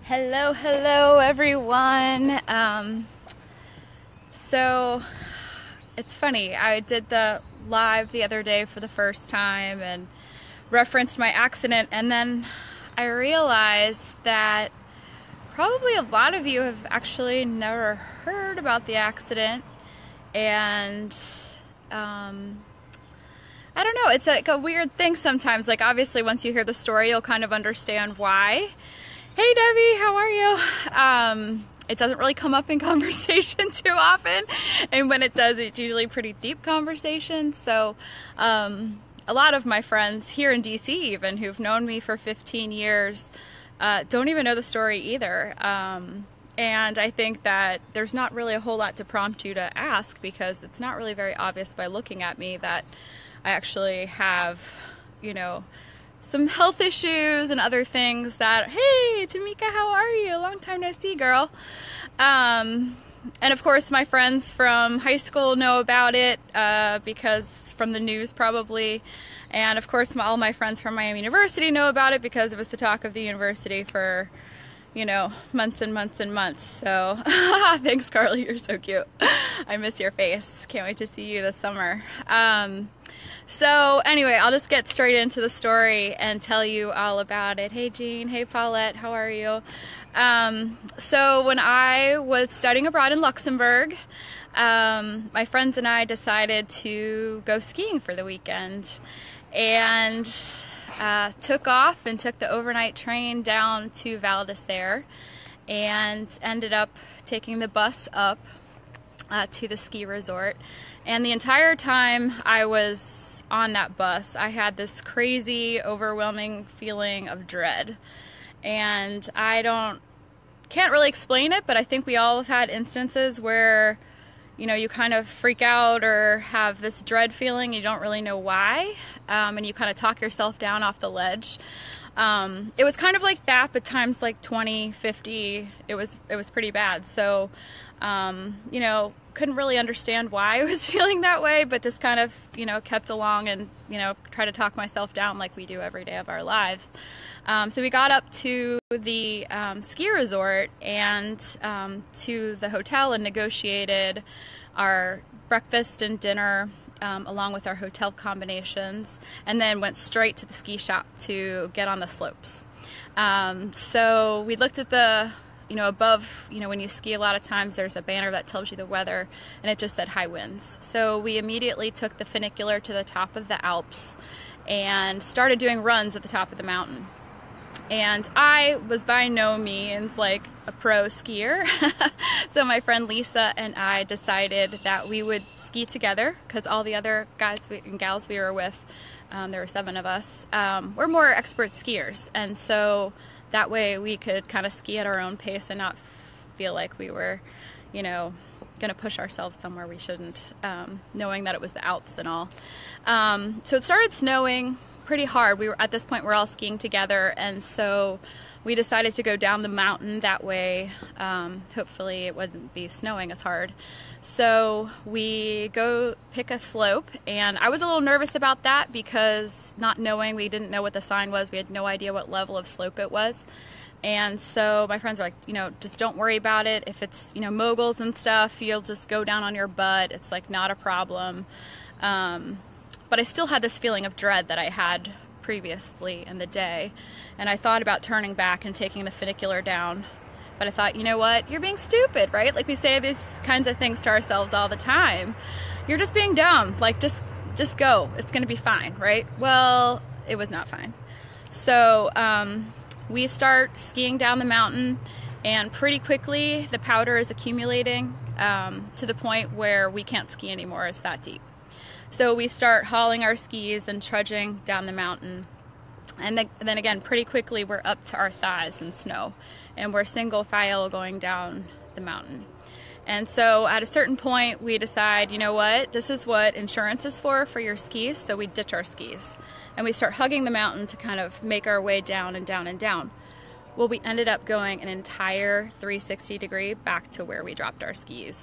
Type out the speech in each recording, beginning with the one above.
Hello everyone. So it's funny, I did the live the other day for the first time and referenced my accident, and then I realized that probably a lot of you have actually never heard about the accident, and I don't know, it's like a weird thing sometimes. Like, obviously once you hear the story you'll kind of understand why. Hey Debbie, how are you? It doesn't really come up in conversation too often, and when it does, it's usually pretty deep conversation. So a lot of my friends here in DC even, who've known me for 15 years, don't even know the story either. And I think that there's not really a whole lot to prompt you to ask, because it's not really very obvious by looking at me that I actually have, you know, some health issues and other things that, hey, Tamika, how are you? Long time no see, girl. And of course, my friends from high school know about it because from the news probably. And of course, all my friends from Miami University know about it because it was the talk of the university for, you know, months and months and months. So thanks, Carly, you're so cute. I miss your face. Can't wait to see you this summer. So anyway, I'll just get straight into the story and tell you all about it. Hey Jean, hey Paulette, how are you? So when I was studying abroad in Luxembourg, my friends and I decided to go skiing for the weekend, and took off and took the overnight train down to Val d'Isere, and ended up taking the bus up to the ski resort. And the entire time I was on that bus, I had this crazy, overwhelming feeling of dread. And can't really explain it, but I think we all have had instances where, you know, you kind of freak out or have this dread feeling, you don't really know why, and you kind of talk yourself down off the ledge. It was kind of like that, but times like 20, 50, it was pretty bad. So, you know, couldn't really understand why I was feeling that way, but just kind of, you know, kept along and, you know, try to talk myself down like we do every day of our lives. So we got up to the ski resort and to the hotel and negotiated our breakfast and dinner along with our hotel combinations, and then went straight to the ski shop to get on the slopes. So we looked at the, you know, above, you know, when you ski a lot of times there's a banner that tells you the weather, and it just said high winds. So we immediately took the funicular to the top of the Alps and started doing runs at the top of the mountain. And I was by no means like a pro skier. So my friend Lisa and I decided that we would ski together, because all the other guys and gals we were with, there were 7 of us, were more expert skiers. And so that way we could kind of ski at our own pace and not feel like we were, you know, going to push ourselves somewhere we shouldn't, knowing that it was the Alps and all. So it started snowing pretty hard. At this point we're all skiing together, and so we decided to go down the mountain that way. Hopefully it wouldn't be snowing as hard. So we go pick a slope, and I was a little nervous about that because not knowing, we didn't know what the sign was. We had no idea what level of slope it was. And so my friends were like, you know, just don't worry about it. If it's, you know, moguls and stuff, you'll just go down on your butt. It's like not a problem. But I still had this feeling of dread that I had previously in the day. And I thought about turning back and taking the funicular down. But I thought, you know what? You're being stupid, right? Like, we say these kinds of things to ourselves all the time. You're just being dumb. Like, just go. It's going to be fine, right? Well, it was not fine. So we start skiing down the mountain, and pretty quickly the powder is accumulating to the point where we can't ski anymore. It's that deep. So we start hauling our skis and trudging down the mountain. And then again, pretty quickly we're up to our thighs in snow, and we're single file going down the mountain. And so at a certain point we decide, you know what, this is what insurance is for your skis. So we ditch our skis and we start hugging the mountain to kind of make our way down and down and down. Well, we ended up going an entire 360 degree back to where we dropped our skis.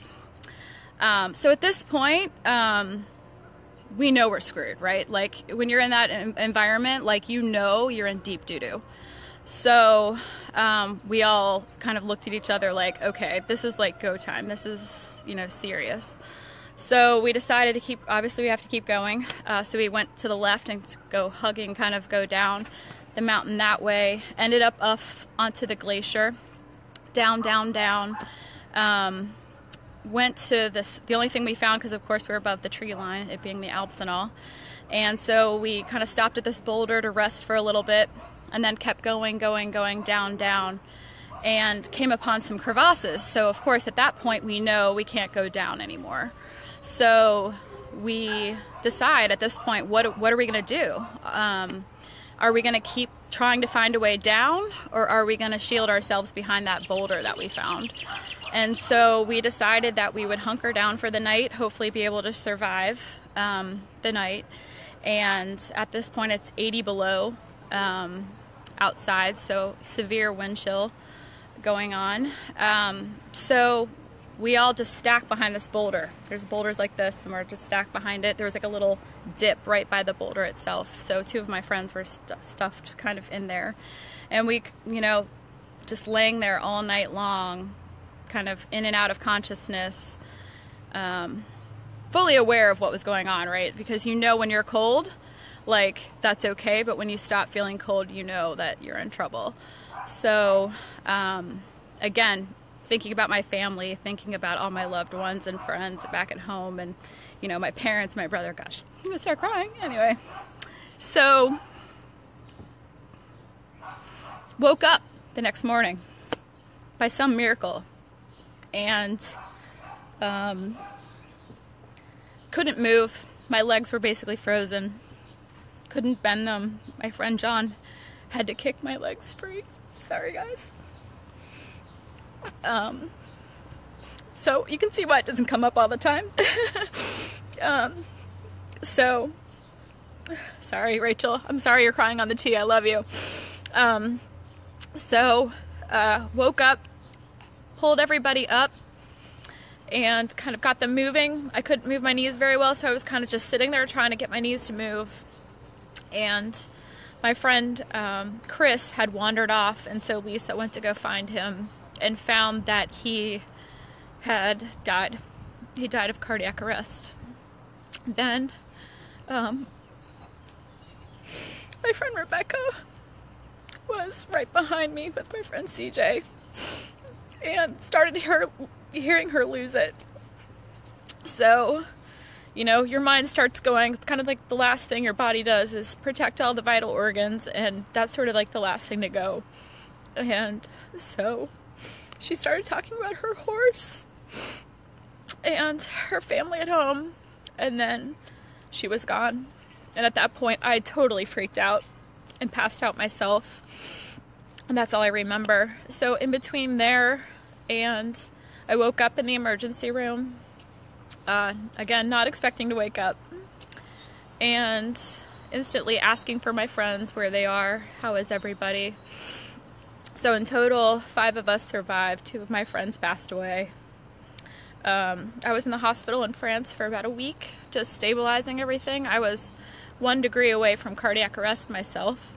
So at this point, we know we're screwed, right? Like, when you're in that environment, like, you know you're in deep doo-doo. So we all kind of looked at each other like, okay, this is like go time. This is, you know, serious. So we decided to obviously we have to keep going. So we went to the left and go hugging, kind of go down the mountain that way. Ended up onto the glacier, down, down, down. Went to the only thing we found, because of course we were above the tree line, it being the Alps and all. And so we kind of stopped at this boulder to rest for a little bit, and then kept going, down, down, and came upon some crevasses. So of course at that point we know we can't go down anymore. So we decide at this point, what are we going to do? Are we going to keep trying to find a way down, or are we going to shield ourselves behind that boulder that we found? And so we decided that we would hunker down for the night, hopefully be able to survive the night. And at this point it's 80 below outside, so severe wind chill going on. So we all just stacked behind this boulder. There's boulders like this, and we're just stacked behind it. There was like a little dip right by the boulder itself. So two of my friends were stuffed kind of in there. And we, you know, just laying there all night long, kind of in and out of consciousness, fully aware of what was going on, right? Because you know when you're cold, like, that's okay, but when you stop feeling cold, you know that you're in trouble. So, again, thinking about my family, thinking about all my loved ones and friends back at home, and, you know, my parents, my brother, gosh, I'm gonna start crying. Anyway, so woke up the next morning by some miracle, and couldn't move. My legs were basically frozen. Couldn't bend them. My friend John had to kick my legs free. Sorry, guys. So you can see why it doesn't come up all the time. So sorry, Rachel. I'm sorry you're crying on the tea. I love you. So woke up, pulled everybody up, and kind of got them moving. I couldn't move my knees very well, so I was kind of just sitting there trying to get my knees to move. And my friend Chris had wandered off, and so Lisa went to go find him and found that he had died. He died of cardiac arrest. Then my friend Rebecca was right behind me with my friend CJ, and started hearing her lose it. So, you know, your mind starts going. It's kind of like the last thing your body does is protect all the vital organs, and that's sort of like the last thing to go. And so she started talking about her horse and her family at home, and then she was gone. And at that point I totally freaked out and passed out myself, and that's all I remember. So in between there and I woke up in the emergency room, again, not expecting to wake up, and instantly asking for my friends where they are, how is everybody. So in total, 5 of us survived. 2 of my friends passed away. I was in the hospital in France for about a week, just stabilizing everything. I was 1 degree away from cardiac arrest myself.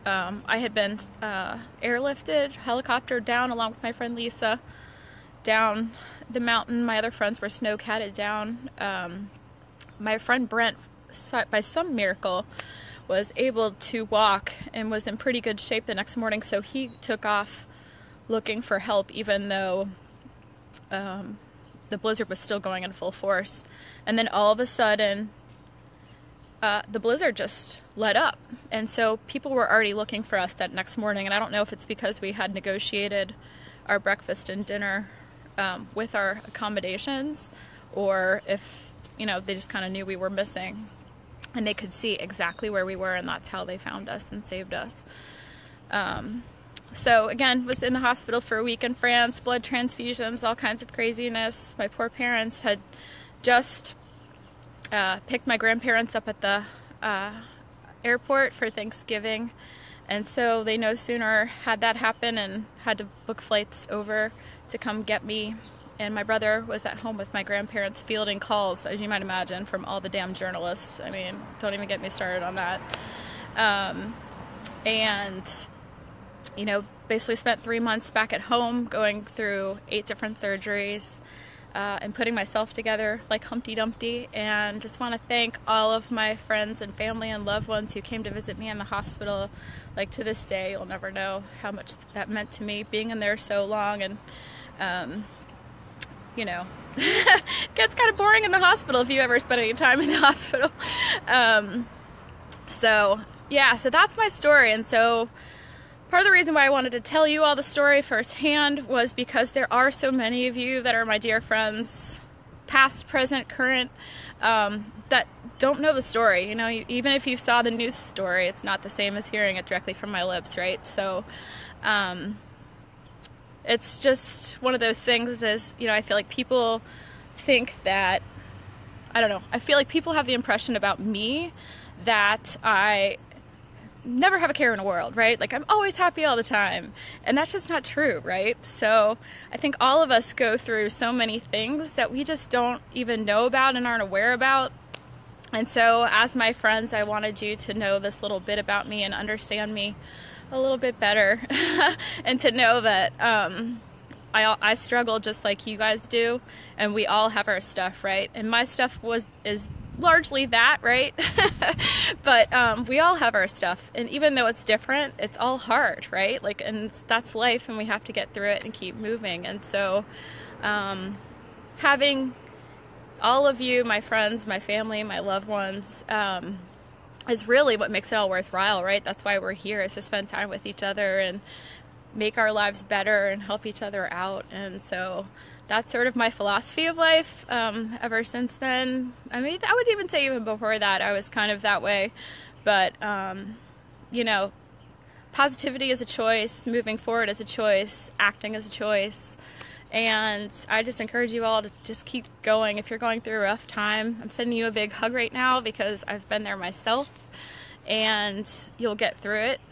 I had been airlifted, helicoptered down along with my friend Lisa, down the mountain. My other friends were snow-catted down. My friend Brent, by some miracle, was able to walk and was in pretty good shape the next morning, so he took off looking for help, even though the blizzard was still going in full force. And then all of a sudden, the blizzard just let up, and so people were already looking for us that next morning. And I don't know if it's because we had negotiated our breakfast and dinner with our accommodations, or if, you know, they just kind of knew we were missing and they could see exactly where we were, and that's how they found us and saved us. So again, was in the hospital for a week in France, blood transfusions, all kinds of craziness. My poor parents had just picked my grandparents up at the airport for Thanksgiving, and so they no sooner had that happen and had to book flights over to come get me. And my brother was at home with my grandparents fielding calls, as you might imagine, from all the damn journalists. I mean, don't even get me started on that. And you know, basically spent 3 months back at home going through 8 different surgeries and putting myself together like Humpty Dumpty. And just want to thank all of my friends and family and loved ones who came to visit me in the hospital. Like, to this day, you'll never know how much that meant to me, being in there so long. And you know, it gets kind of boring in the hospital if you ever spend any time in the hospital. So yeah, so that's my story. And so part of the reason why I wanted to tell you all the story firsthand was because there are so many of you that are my dear friends, past, present, current, that don't know the story. You know, even if you saw the news story, it's not the same as hearing it directly from my lips, right? So it's just one of those things is, you know, I feel like people think that, I don't know, I feel like people have the impression about me that I never have a care in the world, right? Like, I'm always happy all the time. And that's just not true, right? So I think all of us go through so many things that we just don't even know about and aren't aware about. And so as my friends, I wanted you to know this little bit about me and understand me a little bit better and to know that I struggle just like you guys do, and we all have our stuff, right? And my stuff is largely that, right? But we all have our stuff, and even though it's different, it's all hard, right? Like, and that's life, and we have to get through it and keep moving. And so having all of you, my friends, my family, my loved ones, is really what makes it all worthwhile, right? That's why we're here, is to spend time with each other and make our lives better and help each other out. And so that's sort of my philosophy of life ever since then. I mean, I would even say even before that, I was kind of that way. But, you know, positivity is a choice, moving forward is a choice, acting is a choice. And I just encourage you all to just keep going. If you're going through a rough time, I'm sending you a big hug right now because I've been there myself, and you'll get through it.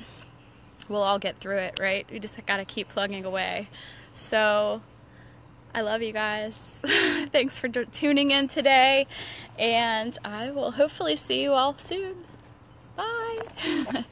We'll all get through it, right? We just gotta keep plugging away. So I love you guys. Thanks for tuning in today, and I will hopefully see you all soon. Bye.